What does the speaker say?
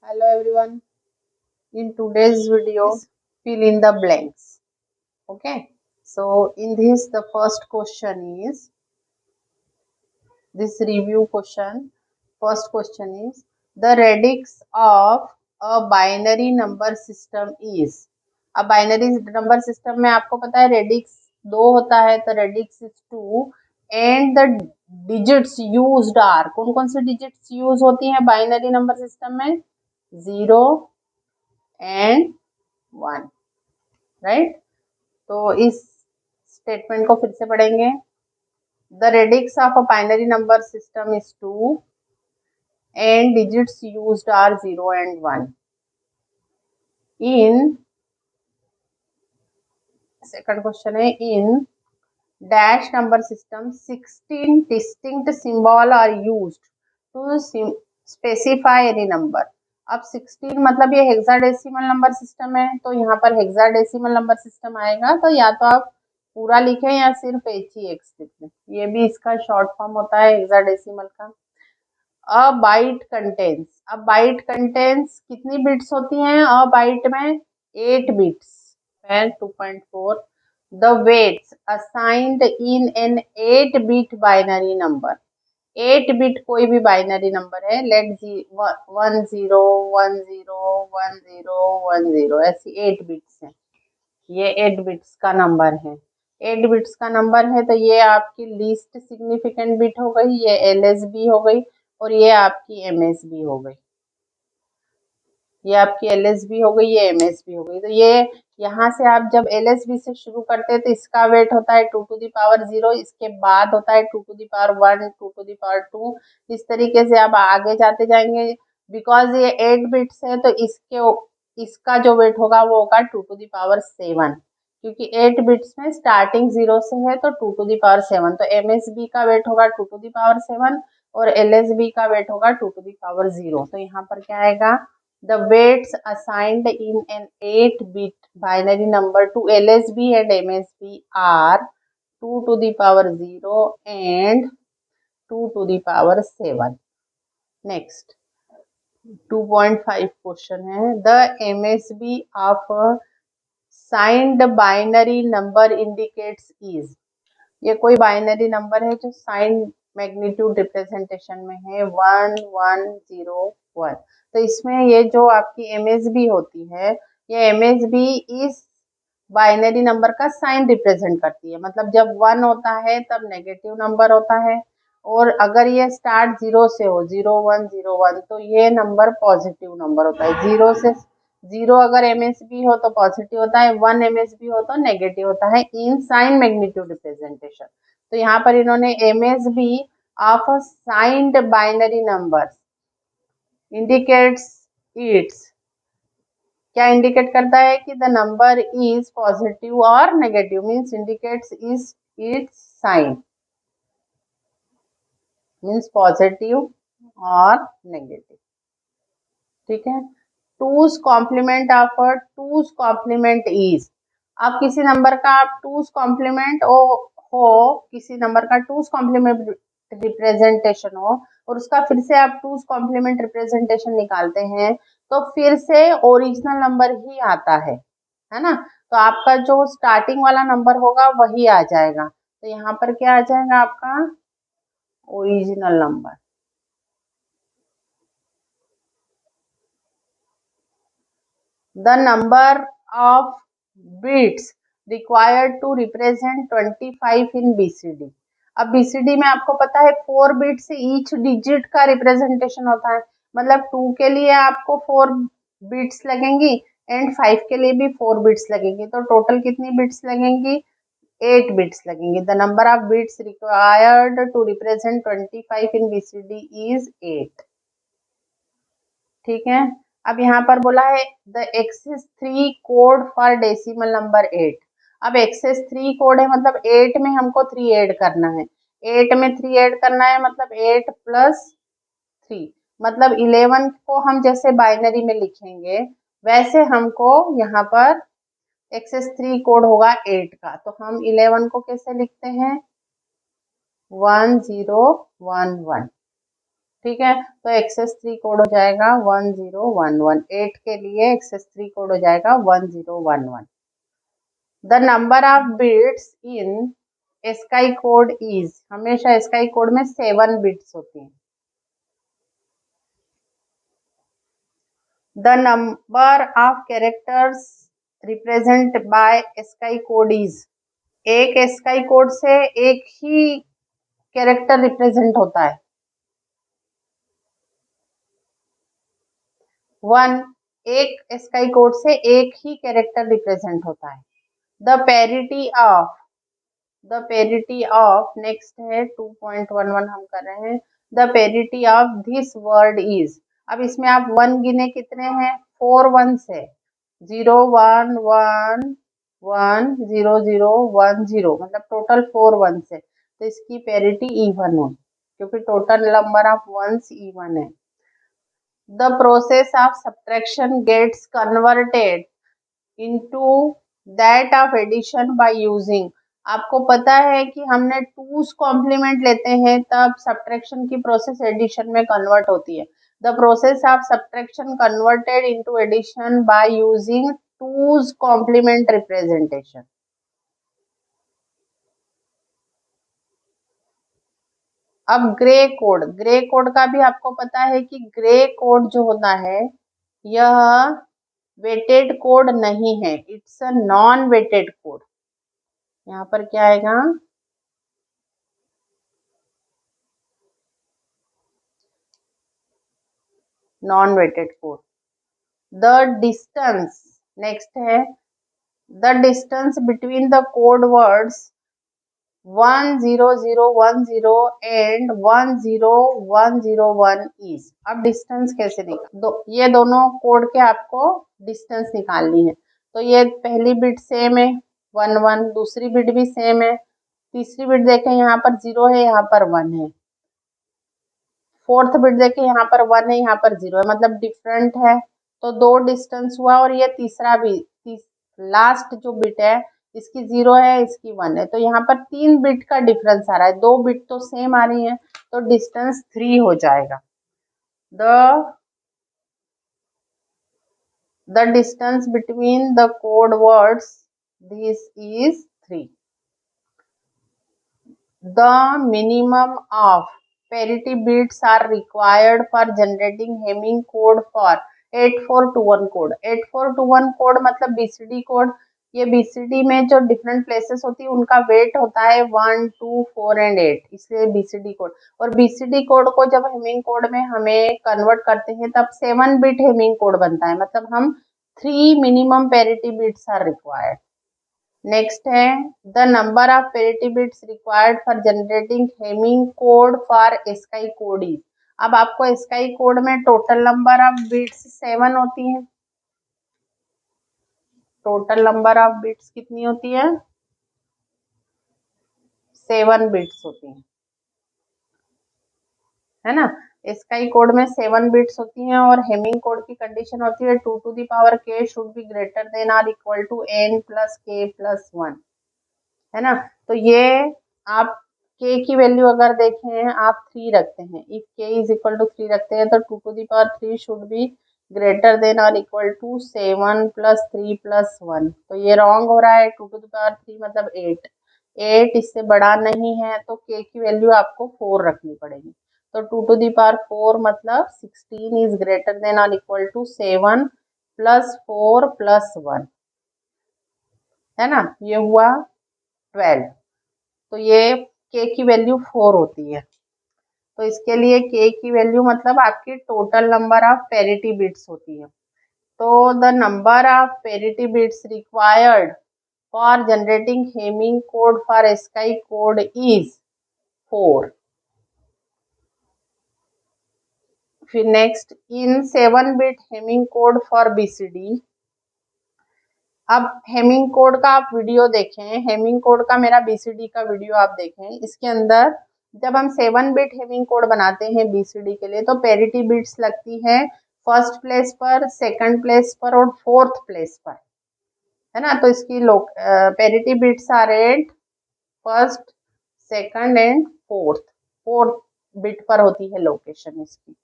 Hello everyone. In today's video, fill in the blanks. Okay. So in this, the first question is this review question. First question is the radix of a binary number system is. अब binary number system में आपको पता है radix 2 होता है, तो radix is 2 and the digits used are. कौन कौन सी डिजिट्स यूज होती हैं बाइनरी नंबर सिस्टम में? 0 एंड 1. राइट. तो इस स्टेटमेंट को फिर से पढ़ेंगे. The radix of a binary number system is 2 and digits used are 0 and 1. In second question है in dash number system 16 distinct symbol are used to specify any number. अब 16 मतलब ये हेक्साडेसिमल नंबर सिस्टम है, तो यहाँ पर hexadecimal number system आएगा, तो या तो आप पूरा लिखें या सिर्फ HEX लिखें. ये भी इसका शॉर्ट फॉर्म होता है हेक्साडेसिमल का. A byte contains. अब बाइट कंटेंस कितनी बिट्स होती हैं? अ बाइट में 8 बिट्स है 2.4. The weights assigned in an 8-bit binary number. 8 bit कोई भी बाइनरी नंबर है, लेट 1 0 1 0 1 0 1 0, ऐसी 8 बिट्स हैं. ये 8 बिट्स का नंबर है. 8 बिट्स का नंबर है तो ये आपकी लीस्ट सिग्निफिकेंट बिट हो गई, ये LSB हो गई और ये आपकी MSB हो गई. ये आपकी LSB हो गई, ये MSB हो गई. तो ये यहाँ से आप जब LSB से शुरू करते हैं तो इसका वेट होता है 2 to the power 0, इसके बाद होता है 2 to the power 1, 2 to the power 2. इस तरीके से आप आगे जाते जाएंगे. बिकॉज ये 8 बिट्स है तो इसका जो वेट होगा वो होगा 2 to the power 7, क्योंकि 8 बिट्स में स्टार्टिंग 0 से है तो 2 to the power 7. तो MSB का वेट होगा 2 to the power 7 और LSB का वेट होगा 2 to the power 0. तो यहाँ पर क्या आएगा? The weights assigned in an 8-bit binary number to LSB and MSB are 2 to the power 0 and 2 to the power 7. Next, 2.5 question है. The MSB of a signed binary number indicates is. ये कोई binary number है जो sign magnitude representation में है 1 1 0 1. तो इसमें ये जो आपकी MSB होती है, ये MSB इस बाइनरी नंबर का साइन रिप्रेजेंट करती है. मतलब जब 1 होता है तब नेगेटिव नंबर होता है, और अगर ये स्टार्ट 0 से हो 0 1 0 1 तो ये नंबर पॉजिटिव नंबर होता है. 0 से 0 अगर MSB हो तो पॉजिटिव होता है, 1 MSB हो तो नेगेटिव होता है इन साइन मैग्नीट्यूड रिप्रेजेंटेशन. तो यहाँ पर इन्होंने MSB of signed binary numbers indicates its. क्या इंडिकेट करता है कि द नंबर इज पॉजिटिव और negative, means indicates is its sign, means positive और नेगेटिव. ठीक है. Two's complement of two's complement is. अब किसी नंबर का आप टूज कॉम्प्लीमेंट हो किसी नंबर का टूज कॉम्प्लीमेंट रिप्रेजेंटेशन हो और उसका फिर से आप टूज कॉम्प्लीमेंट रिप्रेजेंटेशन निकालते हैं तो फिर से ओरिजिनल नंबर ही आता है ना. तो आपका जो स्टार्टिंग वाला नंबर होगा वही आ जाएगा. तो यहाँ पर क्या आ जाएगा आपका? Original number. The number of bits required to represent 25 in BCD. अब BCD में आपको पता है 4 बिट से ईच डिजिट का रिप्रेजेंटेशन होता है. मतलब 2 के लिए आपको 4 बिट्स लगेंगी एंड 5 के लिए भी 4 बिट्स लगेंगी. तो टोटल कितनी बिट्स लगेंगी? 8 बिट्स लगेंगी. The number of bits required to represent 25 in BCD is 8. ठीक है. अब यहाँ पर बोला है the excess 3 code for decimal number 8. अब एक्सेस 3 कोड है मतलब 8 में हमको 3 ऐड करना है. 8 में 3 ऐड करना है मतलब 8 प्लस 3 मतलब 11 को हम जैसे बाइनरी में लिखेंगे वैसे हमको यहाँ पर एक्सेस 3 कोड होगा 8 का. तो हम 11 को कैसे लिखते हैं? 1 0 1 1. ठीक है, तो एक्सेस 3 कोड हो जाएगा 1011। 8 के लिए एक्सेस 3 कोड हो जाएगा 1011। The number of bits in ASCII code is, हमेशा एस्काई कोड में 7 बिट्स होती हैं। The number of characters represent by ASCII code is, एक एस्काई कोड से एक ही कैरेक्टर रिप्रेजेंट होता है। 1, एक एस्काई कोड से एक ही कैरेक्टर रिप्रेजेंट होता है। द पेरिटी ऑफ नेक्स्ट है 2.11 हम कर रहे हैं। The parity of this word is, अब इसमें आप 1 गिने कितने हैं, 4 वंस है, 0 1 1 1 0 0 1 0, मतलब टोटल 4 वंस है, तो इसकी पेरिटी इवन हुई क्योंकि total number of ones even है। The process of subtraction gets converted into that of addition by using, आपको पता है कि हमने टूज कॉम्प्लीमेंट लेते हैं तब सब्ट्रैक्शन की प्रोसेस एडिशन में कन्वर्ट होती है। The process of subtraction converted into addition by using two's complement representation. अब ग्रे कोड का भी आपको पता है कि ग्रे कोड जो होता है यह वेटेड कोड नहीं है, it's a non weighted code. यहाँ पर क्या आएगा, non weighted code. The distance next है, the distance between the code words 10010 and 10101 is, अब डिस्टेंस कैसे निकाल ये दोनों कोड के आपको डिस्टेंस निकालनी है। तो ये पहली बिट सेम है 1 1, दूसरी बिट भी सेम है, तीसरी बिट देखें यहाँ पर 0 है, यहाँ पर 1 है, फोर्थ बिट देखें यहाँ पर 1 है, यहाँ पर 0 है, मतलब डिफरेंट है, तो 2 डिस्टेंस हुआ। और ये तीसरा भी लास्ट जो बिट है इसकी 0 है, इसकी 1 है, तो यहाँ पर 3 बिट का डिफरेंस आ रहा है, 2 बिट तो सेम आ रही है, तो डिस्टेंस 3 हो जाएगा। The distance between the code words this is 3। The minimum of parity bits are required for generating Hamming code for 8421 code. 8421 code मतलब BCD कोड, ये BCD में जो डिफरेंट प्लेसेस होती है उनका वेट होता है 1 2 4 एंड 8, इसलिए BCD कोड। और BCD कोड को जब हेमिंग कोड में हमें कन्वर्ट करते हैं तब 7 बिट हेमिंग कोड बनता है, मतलब हम 3 minimum parity bits are required. Next है, the number of parity bits required for generating Hamming code for ASCII code is, अब आपको एस्काई कोड में टोटल नंबर ऑफ बिट्स 7 होती है, टोटल नंबर ऑफ बिट्स कितनी होती है, 7 बिट्स होती है ना। एस्काई कोड में 7 बिट्स होती हैं और हेमिंग कोड की कंडीशन होती है 2 to the power k should be greater than और equal to n plus k plus 1, है ना। तो ये आप k की वैल्यू अगर देखें आप 3 रखते हैं, if k is equal to 3 रखते हैं तो 2 to the power 3 should be greater than और इक्वल टू 7 प्लस 3 प्लस 1, तो ये रॉन्ग हो रहा है। 2 टू द पावर 3 मतलब 8 इससे बड़ा नहीं है, तो k की वैल्यू आपको 4 रखनी पड़ेगी। तो 2 टू द पावर 4 मतलब 16 इज ग्रेटर देन और इक्वल टू 7 प्लस 4 प्लस 1, है ना, ये हुआ 12। तो ये k की वैल्यू 4 होती है, तो इसके लिए k की वैल्यू मतलब आपकी total number of parity bits होती है। तो the number of parity bits required for generating Hamming code for ASCII code is 4। फिर next, in 7 bit hamming code for BCD, अब हेमिंग कोड का आप वीडियो देखें, हेमिंग कोड का मेरा BCD का वीडियो आप देखें, इसके अंदर जब हम 7 बिट हेमिंग कोड बनाते हैं BCD के लिए तो पैरिटी बिट्स लगती है फर्स्ट प्लेस पर, सेकंड प्लेस पर और फोर्थ प्लेस पर, है ना। तो इसकी parity bits are at first, second and fourth. Bit पर होती है लोकेशन इसकी।